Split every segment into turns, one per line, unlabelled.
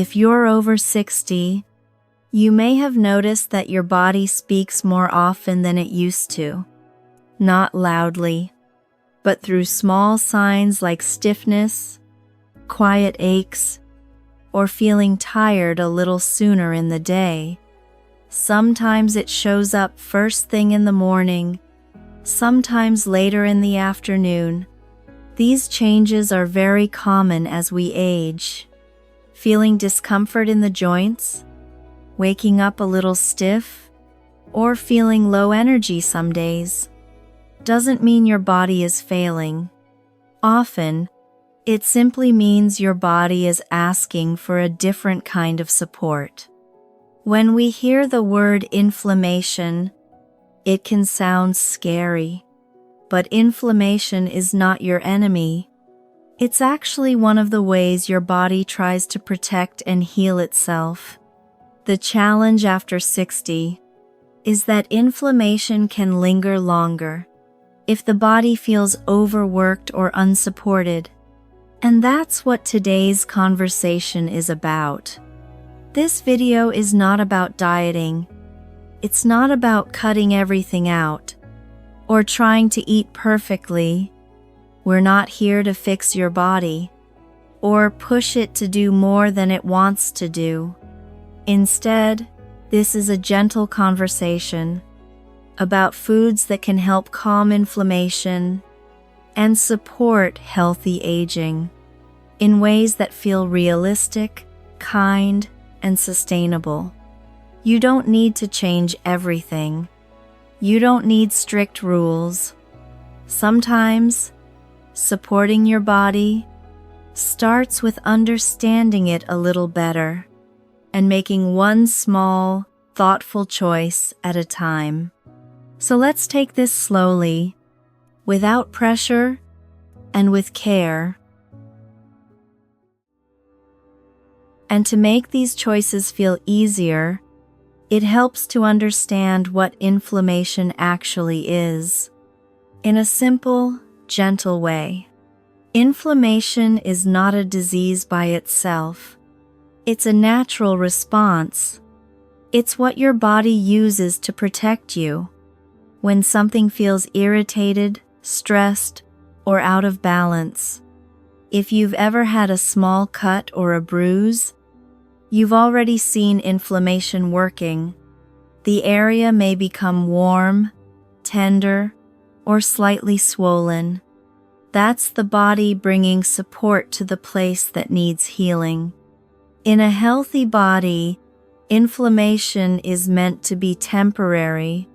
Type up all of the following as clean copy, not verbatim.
If you're over 60, you may have noticed that your body speaks more often than it used to. Not loudly, but through small signs like stiffness, quiet aches, or feeling tired a little sooner in the day. Sometimes it shows up first thing in the morning, sometimes later in the afternoon. These changes are very common as we age. Feeling discomfort in the joints, waking up a little stiff, or feeling low energy some days doesn't mean your body is failing. Often, it simply means your body is asking for a different kind of support. When we hear the word inflammation, it can sound scary, but inflammation is not your enemy. It's actually one of the ways your body tries to protect and heal itself. The challenge after 60 is that inflammation can linger longer if the body feels overworked or unsupported. And that's what today's conversation is about. This video is not about dieting. It's not about cutting everything out or trying to eat perfectly. We're not here to fix your body or push it to do more than it wants to do. Instead, this is a gentle conversation about foods that can help calm inflammation and support healthy aging in ways that feel realistic, kind, and sustainable. You don't need to change everything. You don't need strict rules. Sometimes, supporting your body starts with understanding it a little better and making one small, thoughtful choice at a time. So let's take this slowly, without pressure, and with care. And to make these choices feel easier, it helps to understand what inflammation actually is. In a simple, gentle way. Inflammation is not a disease by itself. It's a natural response. It's what your body uses to protect you when something feels irritated, stressed, or out of balance. If you've ever had a small cut or a bruise, you've already seen inflammation working. The area may become warm, tender, or slightly swollen. That's the body bringing support to the place that needs healing. In a healthy body, inflammation is meant to be temporary.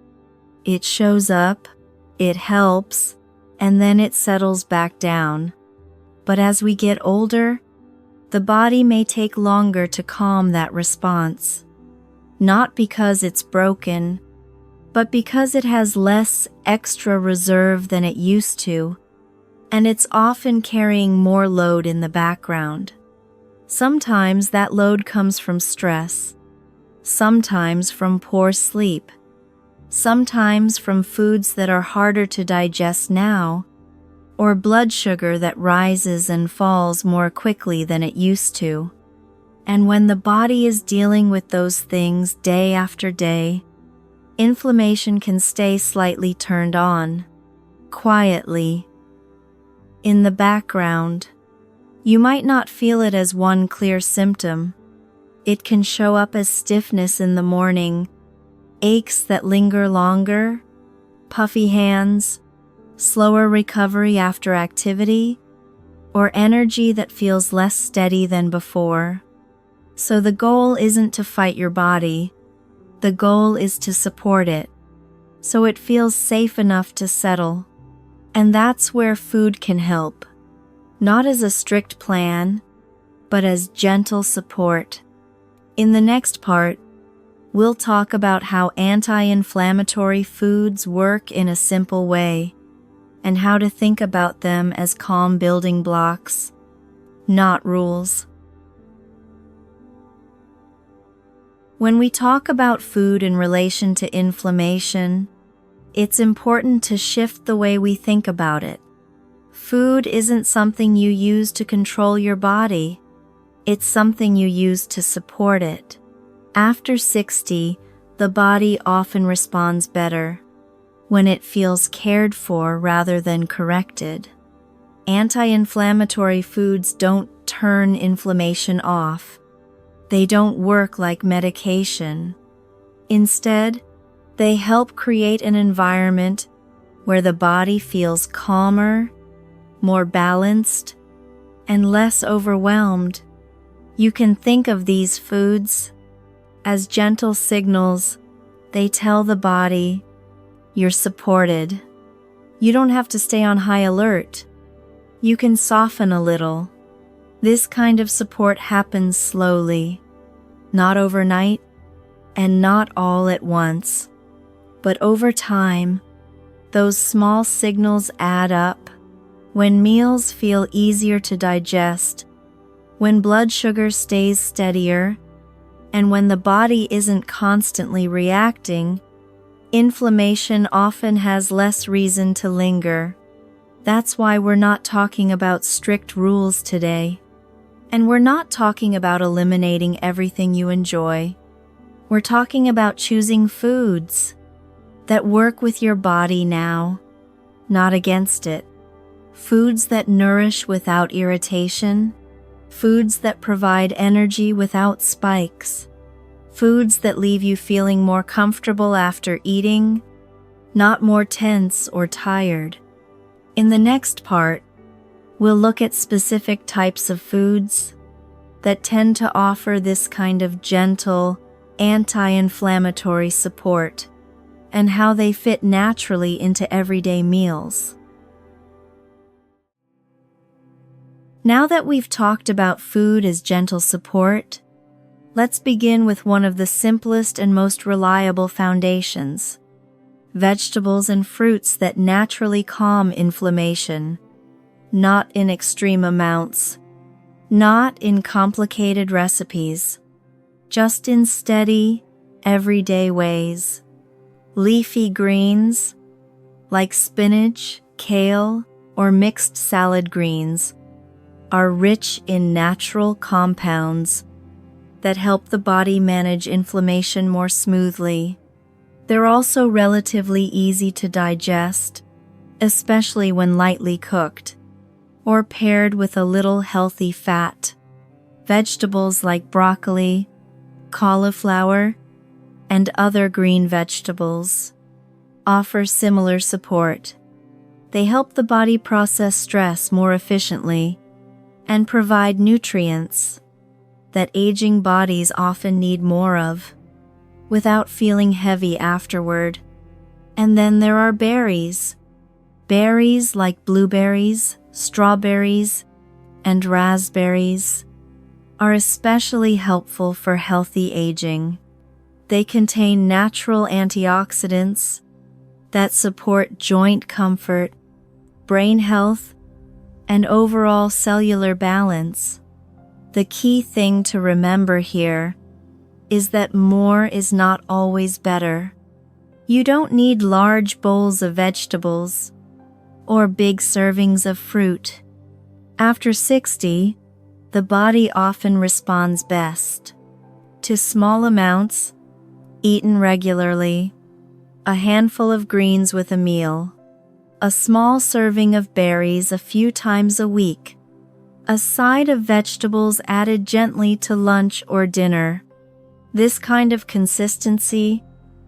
It shows up, it helps, and then it settles back down. But as we get older, the body may take longer to calm that response. Not because it's broken, but because it has less extra reserve than it used to, and it's often carrying more load in the background. Sometimes that load comes from stress, sometimes from poor sleep, sometimes from foods that are harder to digest now, or blood sugar that rises and falls more quickly than it used to. And when the body is dealing with those things day after day, inflammation can stay slightly turned on, quietly, in the background. You might not feel it as one clear symptom. It can show up as stiffness in the morning, aches that linger longer, puffy hands, slower recovery after activity, or energy that feels less steady than before. So the goal isn't to fight your body. The goal is to support it, so it feels safe enough to settle. And that's where food can help. Not as a strict plan, but as gentle support. In the next part, we'll talk about how anti-inflammatory foods work in a simple way, and how to think about them as calm building blocks, not rules. When we talk about food in relation to inflammation, it's important to shift the way we think about it. Food isn't something you use to control your body. It's something you use to support it. After 60, the body often responds better when it feels cared for rather than corrected. Anti-inflammatory foods don't turn inflammation off. They don't work like medication. Instead, they help create an environment where the body feels calmer, more balanced, and less overwhelmed. You can think of these foods as gentle signals. They tell the body, you're supported. You don't have to stay on high alert. You can soften a little. This kind of support happens slowly, not overnight, and not all at once. But over time, those small signals add up. When meals feel easier to digest, when blood sugar stays steadier, and when the body isn't constantly reacting, inflammation often has less reason to linger. That's why we're not talking about strict rules today. And we're not talking about eliminating everything you enjoy. We're talking about choosing foods that work with your body now, not against it. Foods that nourish without irritation. Foods that provide energy without spikes. Foods that leave you feeling more comfortable after eating, not more tense or tired. In the next part, we'll look at specific types of foods that tend to offer this kind of gentle, anti-inflammatory support, and how they fit naturally into everyday meals. Now that we've talked about food as gentle support, let's begin with one of the simplest and most reliable foundations: vegetables and fruits that naturally calm inflammation, not in extreme amounts, not in complicated recipes, just in steady, everyday ways. Leafy greens, like spinach, kale, or mixed salad greens, are rich in natural compounds that help the body manage inflammation more smoothly. They're also relatively easy to digest, especially when lightly cooked, or paired with a little healthy fat. Vegetables like broccoli, cauliflower, and other green vegetables offer similar support. They help the body process stress more efficiently and provide nutrients that aging bodies often need more of, without feeling heavy afterward. And then there are berries. Berries like blueberries, strawberries, and raspberries are especially helpful for healthy aging. They contain natural antioxidants that support joint comfort, brain health, and overall cellular balance. The key thing to remember here is that more is not always better. You don't need large bowls of vegetables or big servings of fruit. After 60, the body often responds best to small amounts, eaten regularly, a handful of greens with a meal, a small serving of berries a few times a week, a side of vegetables added gently to lunch or dinner. This kind of consistency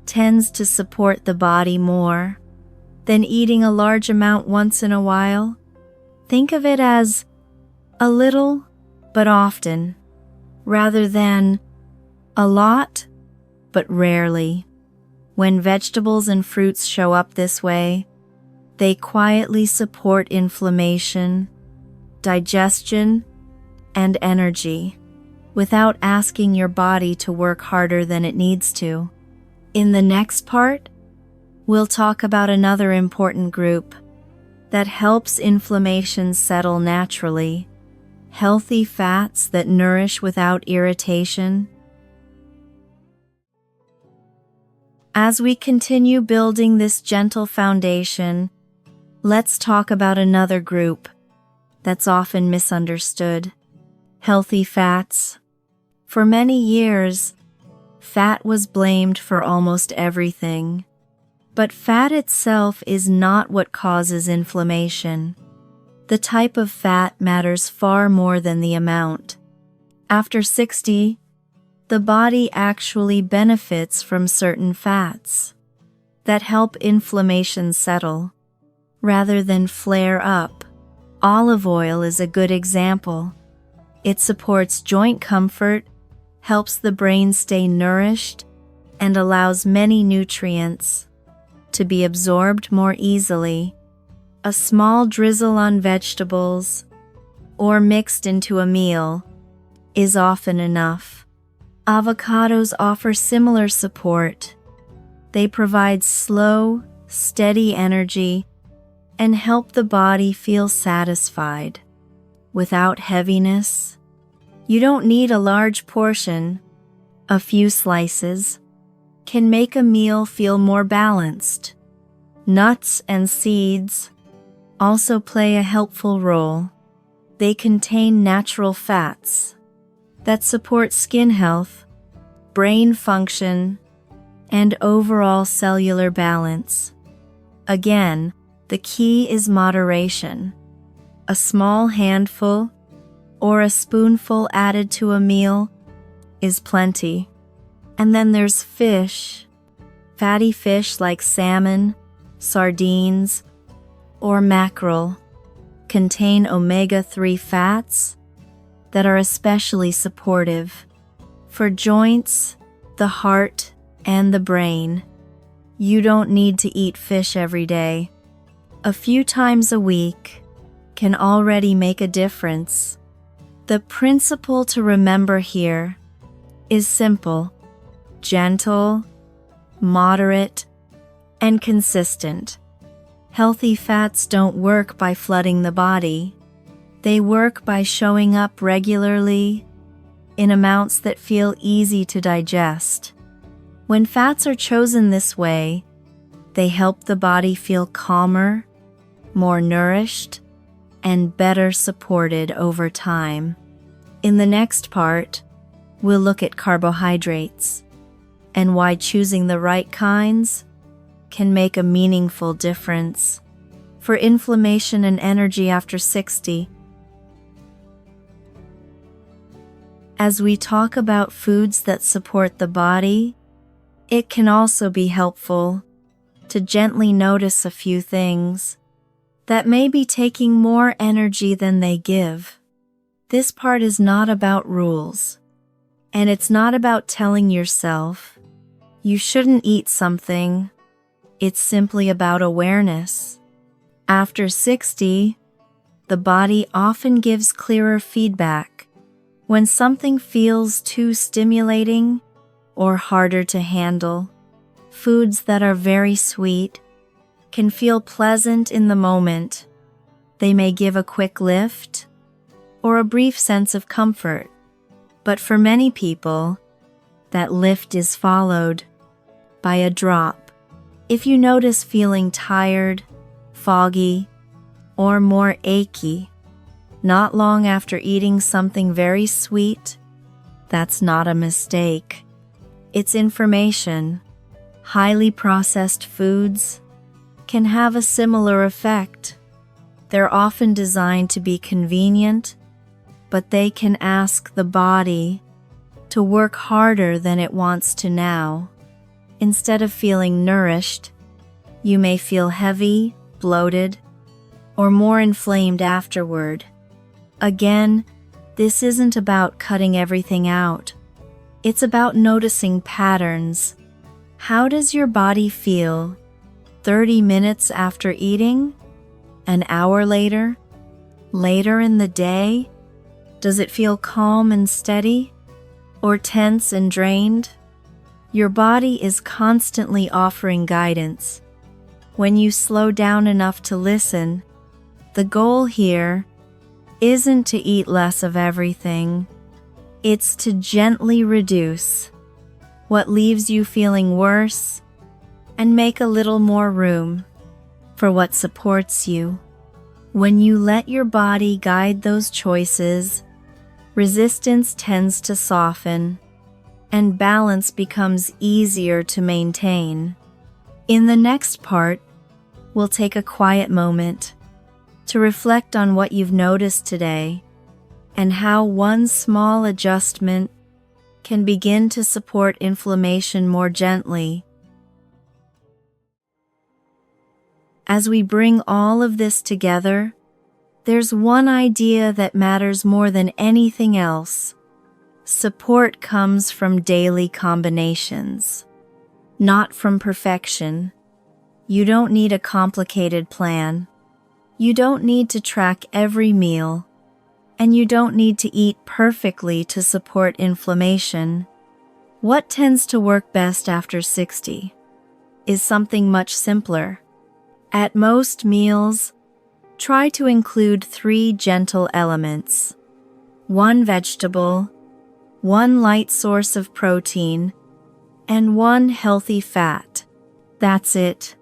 tends to support the body more than eating a large amount once in a while. Think of it as a little but often, rather than a lot but rarely. When vegetables and fruits show up this way, they quietly support inflammation, digestion, and energy, without asking your body to work harder than it needs to. In the next part, we'll talk about another important group that helps inflammation settle naturally: healthy fats that nourish without irritation. As we continue building this gentle foundation, let's talk about another group that's often misunderstood: Healthy fats. For many years, fat was blamed for almost everything. But fat itself is not what causes inflammation. The type of fat matters far more than the amount. After 60, the body actually benefits from certain fats that help inflammation settle rather than flare up. Olive oil is a good example. It supports joint comfort, helps the brain stay nourished, and allows many nutrients to be absorbed more easily. A small drizzle on vegetables or mixed into a meal is often enough. Avocados offer similar support. They provide slow, steady energy and help the body feel satisfied without heaviness. You don't need a large portion. A few slices can make a meal feel more balanced. Nuts and seeds also play a helpful role. They contain natural fats that support skin health, brain function, and overall cellular balance. Again, the key is moderation. A small handful or a spoonful added to a meal is plenty. And then there's fish. Fatty fish like salmon, sardines, or mackerel contain omega-3 fats that are especially supportive for joints, the heart, and the brain. You don't need to eat fish every day. A few times a week can already make a difference. The principle to remember here is simple: gentle, moderate, and consistent. Healthy fats don't work by flooding the body. They work by showing up regularly in amounts that feel easy to digest. When fats are chosen this way, they help the body feel calmer, more nourished, and better supported over time. In the next part, we'll look at carbohydrates and why choosing the right kinds can make a meaningful difference for inflammation and energy after 60. As we talk about foods that support the body, it can also be helpful to gently notice a few things that may be taking more energy than they give. This part is not about rules, and it's not about telling yourself you shouldn't eat something. It's simply about awareness. After 60, the body often gives clearer feedback when something feels too stimulating or harder to handle. Foods that are very sweet can feel pleasant in the moment. They may give a quick lift or a brief sense of comfort, but for many people, that lift is followed by a drop. If you notice feeling tired, foggy, or more achy not long after eating something very sweet, that's not a mistake. It's information. Highly processed foods can have a similar effect. They're often designed to be convenient, but they can ask the body to work harder than it wants to now. Instead of feeling nourished, you may feel heavy, bloated, or more inflamed afterward. Again, this isn't about cutting everything out. It's about noticing patterns. How does your body feel 30 minutes after eating? An hour later? Later in the day? Does it feel calm and steady? Or tense and drained? Your body is constantly offering guidance. When you slow down enough to listen, the goal here isn't to eat less of everything. It's to gently reduce what leaves you feeling worse and make a little more room for what supports you. When you let your body guide those choices, resistance tends to soften, and balance becomes easier to maintain. In the next part, we'll take a quiet moment to reflect on what you've noticed today and how one small adjustment can begin to support inflammation more gently. As we bring all of this together, there's one idea that matters more than anything else. Support comes from daily combinations, not from perfection. You don't need a complicated plan. You don't need to track every meal, and you don't need to eat perfectly to support inflammation. What tends to work best after 60 is something much simpler. At most meals, try to include 3 gentle elements: 1 vegetable, 1 light source of protein, and 1 healthy fat. That's it.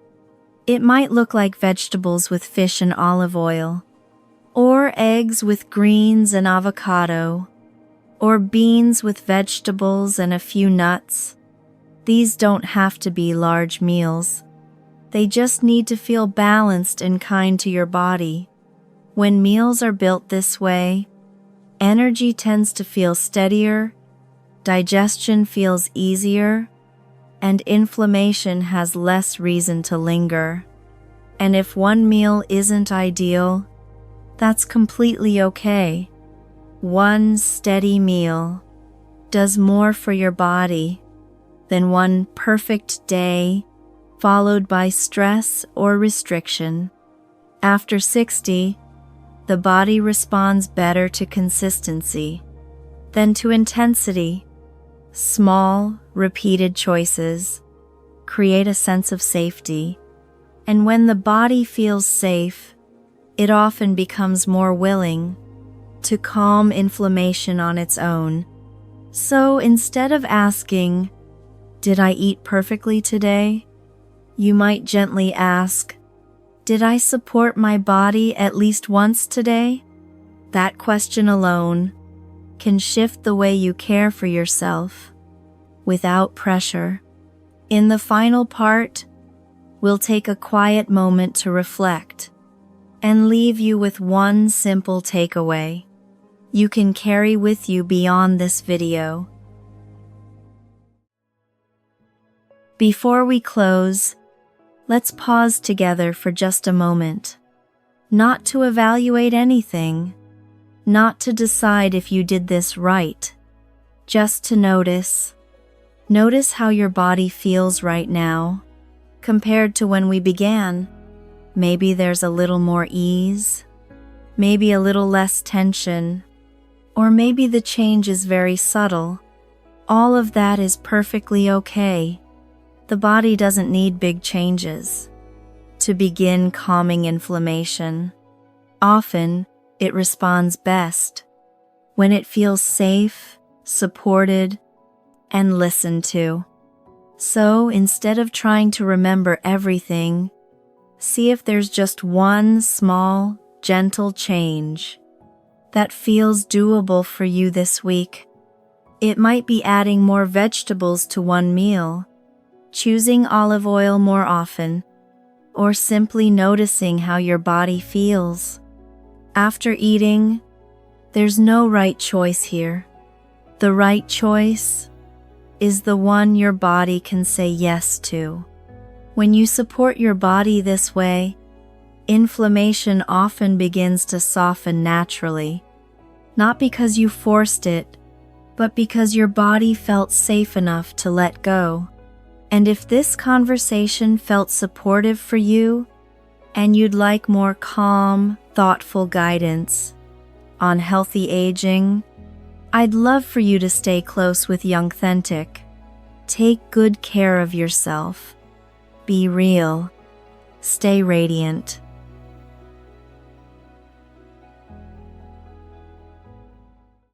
It might look like vegetables with fish and olive oil, or eggs with greens and avocado, or beans with vegetables and a few nuts. These don't have to be large meals. They just need to feel balanced and kind to your body. When meals are built this way, energy tends to feel steadier, digestion feels easier, and inflammation has less reason to linger. And if one meal isn't ideal, that's completely okay. One steady meal does more for your body than one perfect day followed by stress or restriction. After 60, the body responds better to consistency than to intensity. Small, repeated choices create a sense of safety, and when the body feels safe, it often becomes more willing to calm inflammation on its own. So instead of asking, "Did I eat perfectly today?" you might gently ask, "Did I support my body at least once today?" That question alone can shift the way you care for yourself without pressure. In the final part, we'll take a quiet moment to reflect and leave you with one simple takeaway you can carry with you beyond this video. Before we close, let's pause together for just a moment. Not to evaluate anything, not to decide if you did this right, just to notice. Notice how your body feels right now, compared to when we began. Maybe there's a little more ease, maybe a little less tension, or maybe the change is very subtle. All of that is perfectly okay. The body doesn't need big changes to begin calming inflammation. Often, it responds best when it feels safe, supported, and listened to. So instead of trying to remember everything, see if there's just one small, gentle change that feels doable for you this week. It might be adding more vegetables to one meal, choosing olive oil more often, or simply noticing how your body feels. After eating, there's no right choice here. The right choice is the one your body can say yes to. When you support your body this way, inflammation often begins to soften naturally, not because you forced it, but because your body felt safe enough to let go. And if this conversation felt supportive for you, and you'd like more calm, thoughtful guidance on healthy aging, I'd love for you to stay close with Youngthentic. Take good care of yourself. Be real. Stay radiant.